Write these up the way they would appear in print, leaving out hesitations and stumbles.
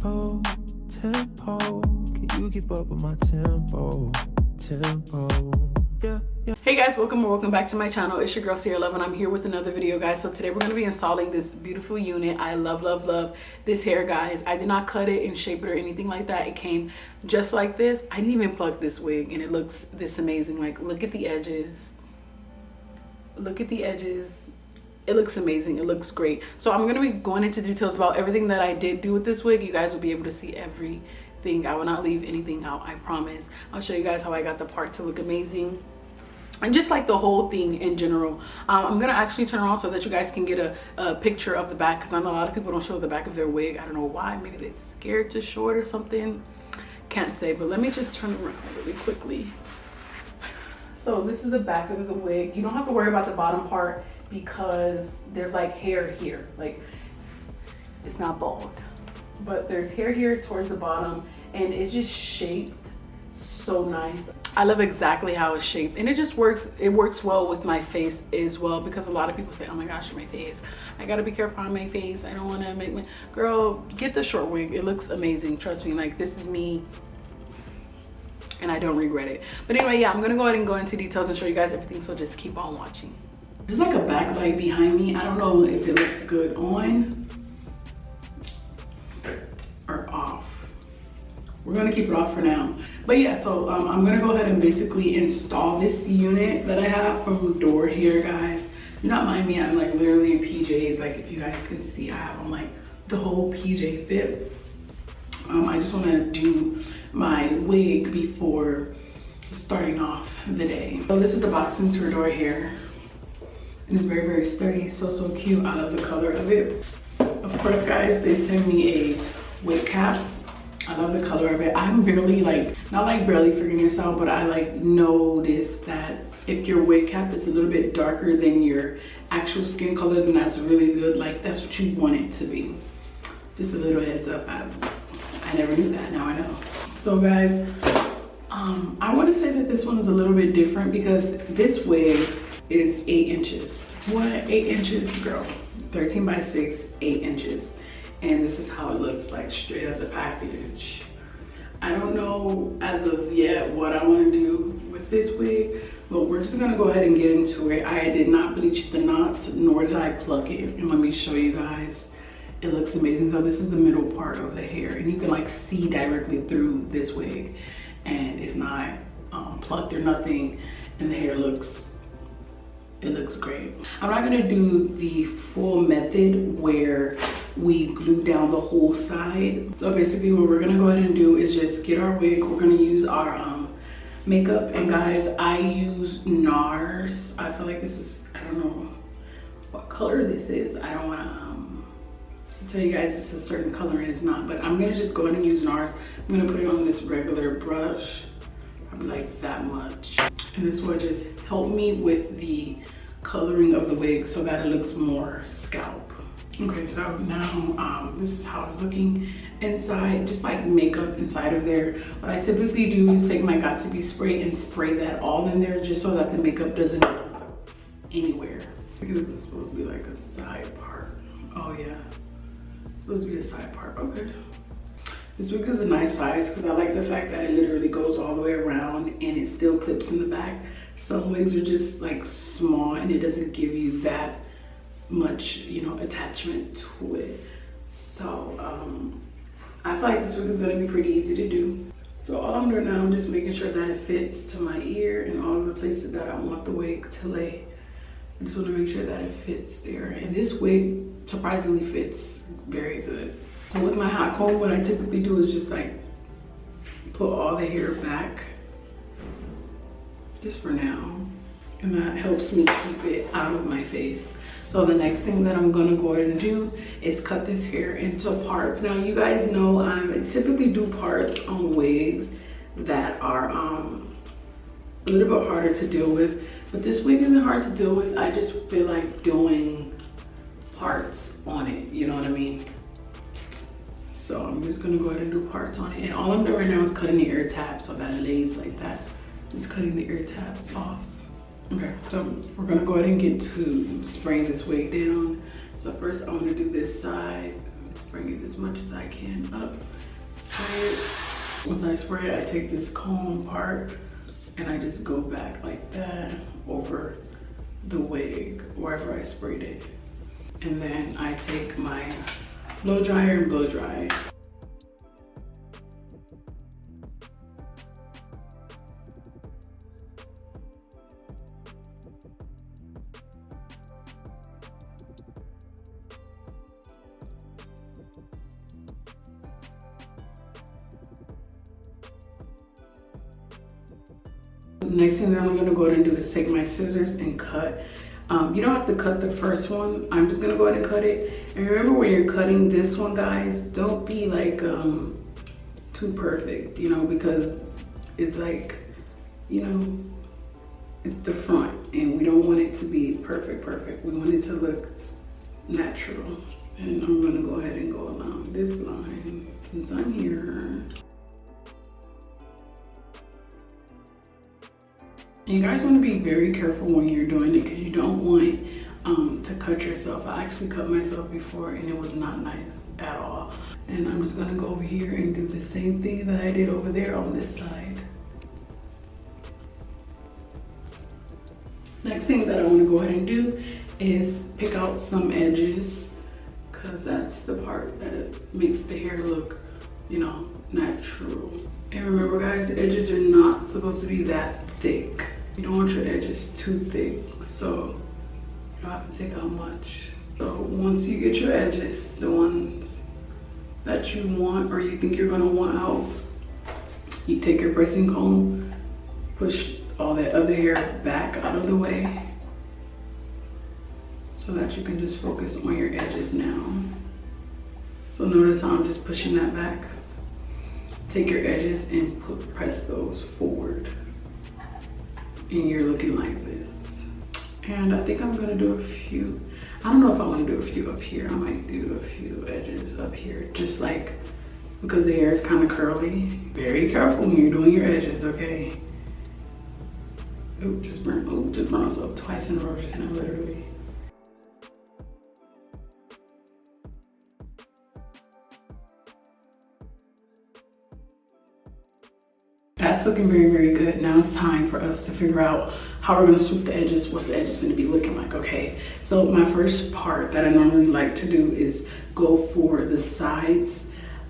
tempo, tempo. Can you keep up with my tempo, tempo? Yeah. Hey guys, welcome back to my channel. It's your girl Sierra Love and I'm here with another video, guys. So today we're going to be installing this beautiful unit. I love this hair, guys. I did not cut it and shape it or anything like that. It came just like this. I didn't even pluck this wig and it looks this amazing. Like, look at the edges. Look at the edges. It looks amazing. It looks great. So I'm going to be going into details about everything that I did do with this wig. You guys will be able to see everything. I will not leave anything out, I promise. I'll show you guys how I got the part to look amazing and just like the whole thing in general. I'm gonna actually turn around so that you guys can get a picture of the back, because I know a lot of people don't show the back of their wig. I don't know why. Maybe they're scared to show it or something. Can't say, but let me just turn around really quickly. So this is the back of the wig. You don't have to worry about the bottom part because there's like hair here. Like, it's not bald, but there's hair here towards the bottom and it's just shaped so nice. I love exactly how it's shaped, and it just works. It works well with my face as well, because a lot of people say, oh my gosh, my face, I gotta be careful on my face, I don't want to make my girl. Get the short wig. It looks amazing, trust me. Like, this is me and I don't regret it. But anyway, yeah, I'm gonna go ahead and go into details and show you guys everything, so just keep on watching. There's like a backlight behind me. I don't know if it looks good on or off. We're gonna keep it off for now. But yeah, so I'm gonna go ahead and basically install this unit that I have from Dorhair, guys. Do not mind me, I'm like literally in PJs. Like, if you guys can see, I have on like the whole PJ fit. I just wanna do my wig before starting off the day. So this is the boxing for Dorhair. And it's very sturdy, so cute. I love the color of it. Of course, guys, they sent me a wig cap. I love the color of it. I'm barely, like, not like barely figuring this out, but I like noticed that if your wig cap is a little bit darker than your actual skin color, then that's really good. Like, that's what you want it to be. Just a little heads up. I never knew that, now I know. So guys, I want to say that this one is a little bit different because this wig is 8 inches. What? 8 inches, girl. 13 by 6, 8 inches. And this is how it looks like straight out the package. I don't know as of yet what I want to do with this wig, but we're just gonna go ahead and get into it. I did not bleach the knots, nor did I pluck it. And let me show you guys. It looks amazing. So this is the middle part of the hair, and you can like see directly through this wig, and it's not plucked or nothing, and the hair looks, it looks great. I'm not gonna do the full method where we glue down the whole side. So basically what we're gonna go ahead and do is just get our wig. We're gonna use our makeup, and guys, I use NARS. I feel like this is, I don't know what color this is. I don't wanna tell you guys it's a certain color and it's not, but I'm gonna just go ahead and use NARS. I'm gonna put it on this regular brush, probably like that much. And this will just help me with the coloring of the wig so that it looks more scalp. Okay, so now this is how it's looking inside, just like makeup inside of there. What I typically do is take my Got2b spray and spray that all in there, just so that the makeup doesn't go anywhere. Because it's supposed to be like a side part. Oh yeah, it's supposed to be a side part. Okay. This wig is a nice size because I like the fact that it literally goes all the way around and it still clips in the back. Some wigs are just like small and it doesn't give you that much, you know, attachment to it. So I feel like this wig is going to be pretty easy to do. So all I'm doing now, I'm just making sure that it fits to my ear and all of the places that I want the wig to lay. I just want to make sure that it fits there. And this wig surprisingly fits very good. So with my hot comb, what I typically do is just like put all the hair back, just for now. And that helps me keep it out of my face. So the next thing that I'm gonna go ahead and do is cut this hair into parts. Now you guys know I typically do parts on wigs that are a little bit harder to deal with, but this wig isn't hard to deal with. I just feel like doing parts on it, you know what I mean? So I'm just gonna go ahead and do parts on it. And all I'm doing right now is cutting the ear tabs so that it lays like that. Just cutting the ear tabs off. Okay, so we're gonna go ahead and get to spraying this wig down. So first I'm gonna do this side. bring it as much as I can up. Spray it. Once I spray it, I take this comb part and I just go back like that over the wig wherever I sprayed it. And then I take my blow dryer and blow dry. The next thing that I'm gonna go ahead and do is take my scissors and cut. You don't have to cut the first one. I'm just gonna go ahead and cut it. And remember, when you're cutting this one, guys, don't be like too perfect, you know, because it's like, you know, it's the front and we don't want it to be perfect. We want it to look natural. And I'm gonna go ahead and go along this line since I'm here. You guys want to be very careful when you're doing it because you don't want to cut yourself. I actually cut myself before and it was not nice at all. And I'm just going to go over here and do the same thing that I did over there on this side. Next thing that I want to go ahead and do is pick out some edges because that's the part that makes the hair look, you know, natural. And remember, guys, the edges are not supposed to be that thick. You don't want your edges too thick, so you don't have to take out much. So once you get your edges, the ones that you want or you think you're gonna want out, you take your pressing comb, push all that other hair back out of the way so that you can just focus on your edges now. So notice how I'm just pushing that back. Take your edges and press those forward. And you're looking like this. And I think I'm gonna do a few, I don't know if I wanna do a few up here. I might do a few edges up here, just like, because the hair is kind of curly. Very careful when you're doing your edges, okay? Just burn myself twice in a row just now, literally. That's looking very, very good. Now it's time for us to figure out how we're gonna swoop the edges. What's the edges gonna be looking like, okay? So my first part that I normally like to do is go for the sides.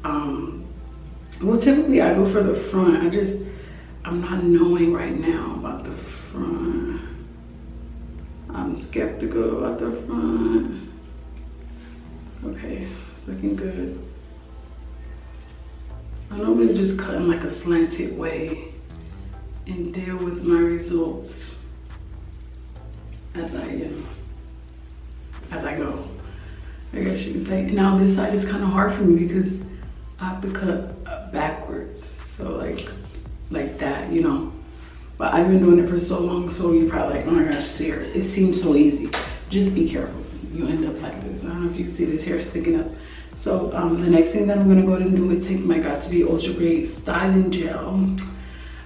Well, typically I go for the front. I'm not knowing right now about the front. I'm skeptical about the front. Okay, it's looking good. I normally just cut in like a slanted way and deal with my results as I go. I guess you can say. Now this side is kind of hard for me because I have to cut backwards, so like that, you know. But I've been doing it for so long, so you're probably like, oh my gosh, Sarah, it seems so easy. Just be careful. You end up like this. I don't know if you can see this hair sticking up. So the next thing that I'm gonna go ahead and do is take my Got2b Ultra Great Styling Gel,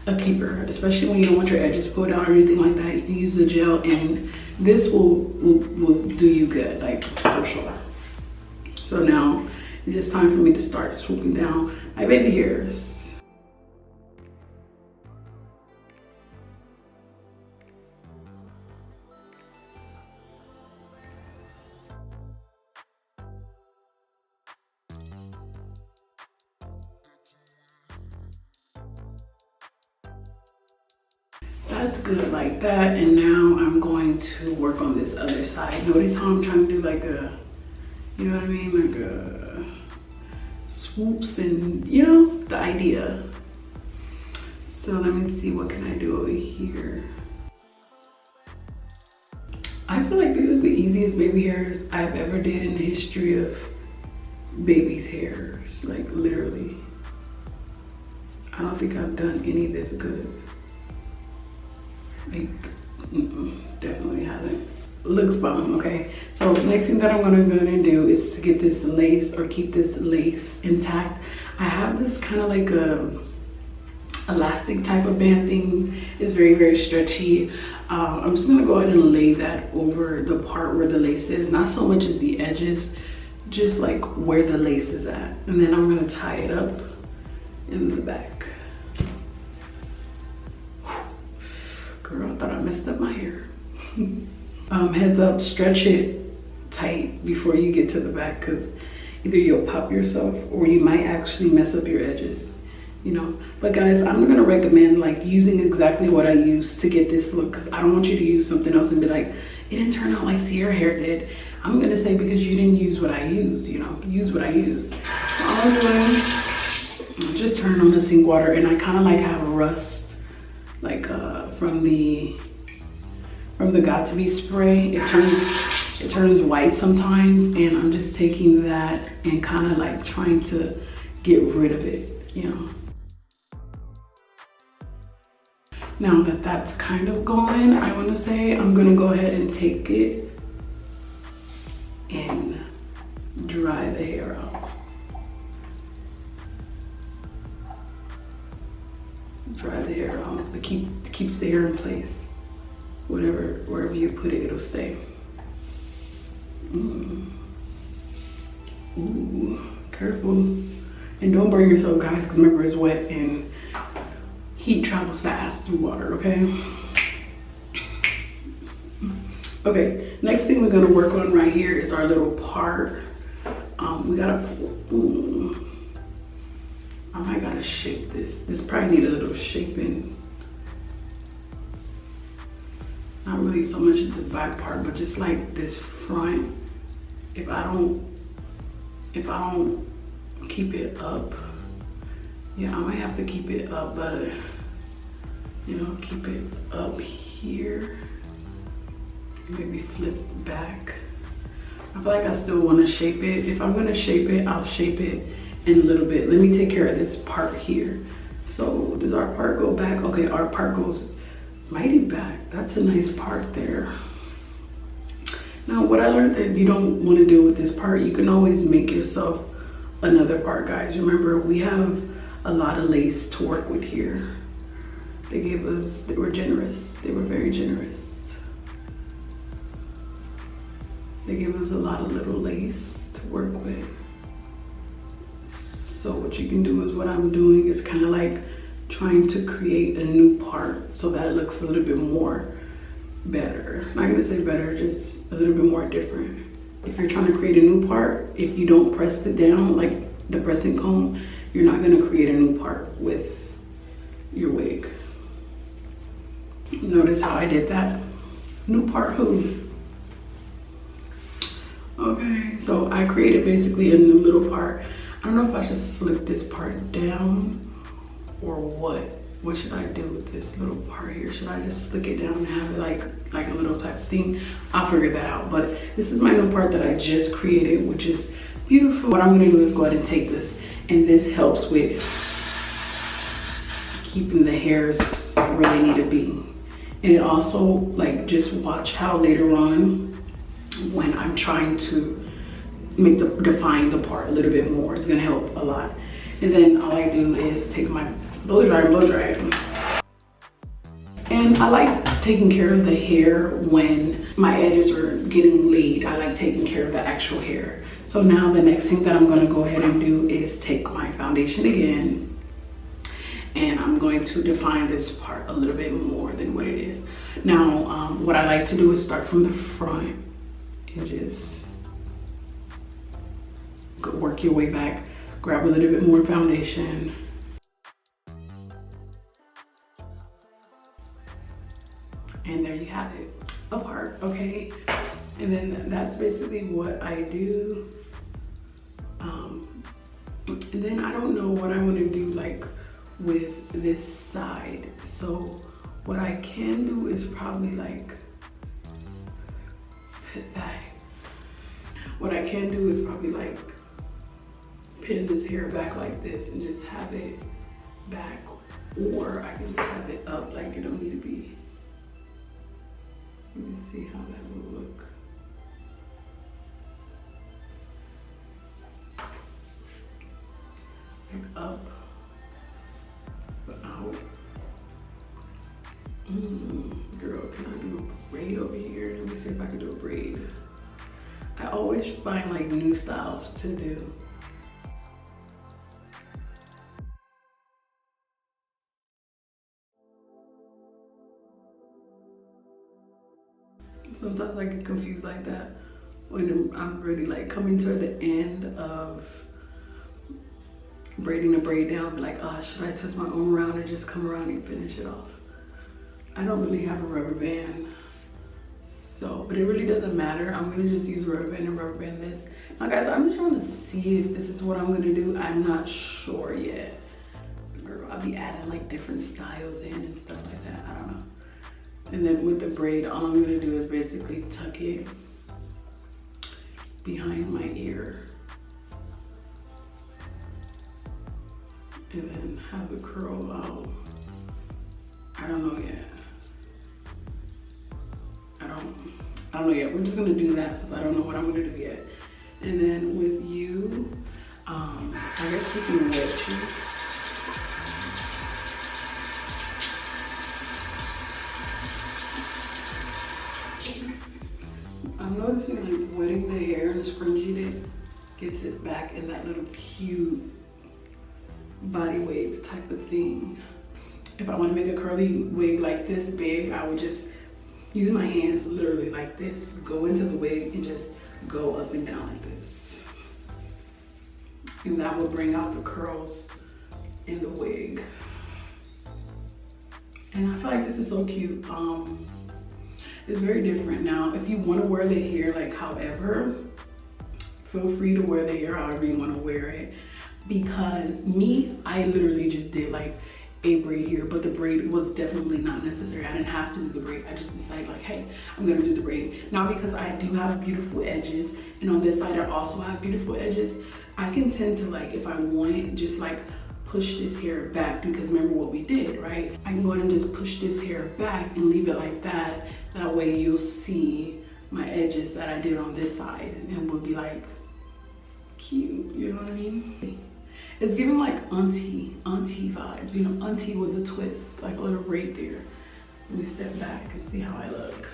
a keeper, especially when you don't want your edges pulled out or anything like that. You can use the gel and this will do you good, like for sure. So now it's just time for me to start swooping down my baby hairs. That's good like that. And now I'm going to work on this other side. Notice how I'm trying to do like a, you know what I mean? Like a swoops and, you know, the idea. So let me see, what can I do over here? I feel like this is the easiest baby hairs I've ever did in the history of baby's hairs, like literally. I don't think I've done any this good. Like, definitely hasn't. Looks bomb, okay? So next thing that I'm gonna go and do is to get this lace or keep this lace intact. I have this kind of like a elastic type of band thing. It's very, very stretchy. I'm just gonna go ahead and lay that over the part where the lace is, not so much as the edges, just like where the lace is at. And then I'm gonna tie it up in the back. Girl, I thought I messed up my hair. Heads up, stretch it tight before you get to the back, because either you'll pop yourself or you might actually mess up your edges, you know. But guys, I'm gonna recommend like using exactly what I used to get this look, because I don't want you to use something else and be like, it didn't turn out like Sierra hair did. I'm gonna say because you didn't use what I used, you know, use what I used. So all I'm doing, just turn on the sink water, and I kind of like have rust, like from the Got To Be spray. It turns white sometimes, and I'm just taking that and kind of like trying to get rid of it, you know. Now that that's kind of going, I want to say I'm gonna go ahead and take it and dry the hair out. Dry the hair out. It keeps the hair in place. Wherever you put it, it'll stay. Ooh, careful. And don't burn yourself, guys, because remember it's wet and heat travels fast through water, okay? Okay, next thing we're gonna work on right here is our little part. We gotta, I might gotta shape this. This probably need a little shaping. Not really so much the back part, but just like this front. If I don't keep it up, yeah, I might have to keep it up, but you know, keep it up here. Maybe flip back. I feel like I still want to shape it. If I'm gonna shape it, I'll shape it in a little bit. Let me take care of this part here. So does our part go back? Okay, our part goes mighty back. That's a nice part there. Now what I learned that you don't want to do with this part, you can always make yourself another part, guys. Remember, we have a lot of lace to work with here. They were generous. They were very generous. They gave us a lot of little lace to work with. So what you can do is what I'm doing is kind of like trying to create a new part so that it looks a little bit more better. I'm not gonna say better, just a little bit more different. If you're trying to create a new part, if you don't press it down like the pressing comb, you're not gonna create a new part with your wig. Notice how I did that? New part who? Okay, so I created basically a new little part. I don't know if I should slip this part down or what. What should I do with this little part here? Should I just stick it down and have it like a little type of thing? I'll figure that out. But this is my new part that I just created, which is beautiful. What I'm gonna do is go ahead and take this, and this helps with keeping the hairs where they need to be. And it also, like, just watch how later on, when I'm trying to define the part a little bit more, it's gonna help a lot. And then all I do is take my blow dry. And I like taking care of the hair when my edges are getting laid. I like taking care of the actual hair. So now the next thing that I'm gonna go ahead and do is take my foundation again, and I'm going to define this part a little bit more than what it is. Now, what I like to do is start from the front and just work your way back, grab a little bit more foundation. And there you have it, a part, okay? And then that's basically what I do. And then I don't know what I want to do like with this side. So what I can do is probably like put that. What I can do is probably like pin this hair back like this and just have it back, or I can just have it up, like it don't need to be. Let me see how that will look. Like up, but out. Girl, can I do a braid over here? Let me see if I can do a braid. I I always find like new styles to do. Sometimes I get confused like that when I'm really like coming to the end of braiding the braid down, like, oh, should I twist my arm around and just come around and finish it off? I don't really have a rubber band, so, but it really doesn't matter. I'm gonna just use rubber band and rubber band this. Now guys, I'm just trying to see if this is what I'm gonna do. I'm not sure yet. Girl, I'll be adding like different styles in and stuff like that, I don't know. And then with the braid, all I'm gonna do is basically tuck it behind my ear. And then have it curl out. I don't know yet. I don't know yet. We're just gonna do that since I don't know what I'm gonna do yet. And then with you, I guess we can wet you. I'm noticing like wetting the hair and scrunching it gets it back in that little cute body wave type of thing. If I want to make a curly wig like this big, I would just use my hands literally like this, go into the wig and just go up and down like this. And that will bring out the curls in the wig. And I feel like this is so cute. It's very different. Now, if you want to wear the hair like however, feel free to wear the hair however you want to wear it. Because me, I literally just did like a braid here, but the braid was definitely not necessary. I didn't have to do the braid. I just decided like, hey, I'm gonna do the braid. Now because I do have beautiful edges, and on this side I also have beautiful edges, I can tend to like, if I want it, just like push this hair back, because remember what we did, right? I can go ahead and just push this hair back and leave it like that. That way you'll see my edges that I did on this side, and we'll be like cute, you know what I mean? It's giving like auntie vibes, you know, auntie with a twist, like a little braid there. Let me step back and see how I look.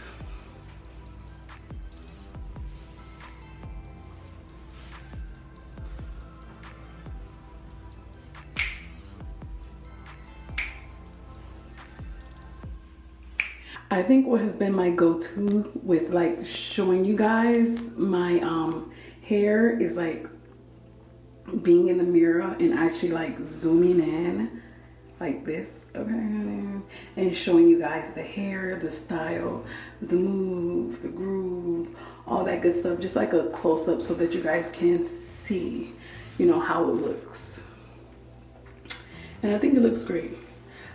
I think what has been my go-to with like showing you guys my hair is like being in the mirror and actually like zooming in like this, okay, and showing you guys the hair, the style, the move, the groove, all that good stuff, just like a close-up so that you guys can see, you know, how it looks. And I think it looks great.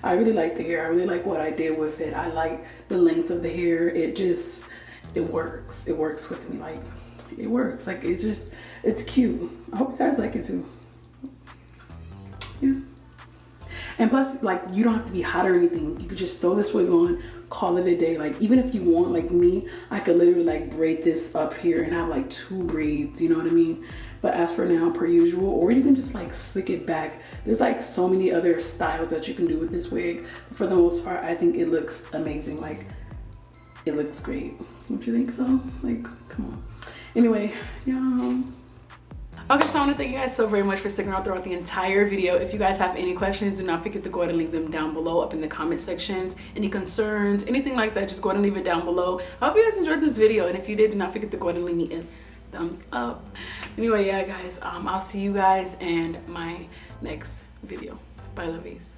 I really like the hair. I really like what I did with it. I like the length of the hair. It works. It works with me. Like, it works. Like, it's cute. I hope you guys like it too. Yeah. And plus, like, you don't have to be hot or anything. You could just throw this wig on, call it a day. Like, even if you want, like me, I could literally like braid this up here and have like 2 braids, you know what I mean? But as for now, per usual, or you can just like slick it back. There's like so many other styles that you can do with this wig. But for the most part, I think it looks amazing. Like, it looks great. Don't you think so? Like, come on. Anyway, y'all. Okay, so I want to thank you guys so very much for sticking around throughout the entire video. If you guys have any questions, do not forget to go ahead and leave them down below up in the comment sections. Any concerns, anything like that, just go ahead and leave it down below. I hope you guys enjoyed this video, and if you did, do not forget to go ahead and leave me a thumbs up. Anyway, yeah guys, I'll see you guys in my next video. Bye, lovies.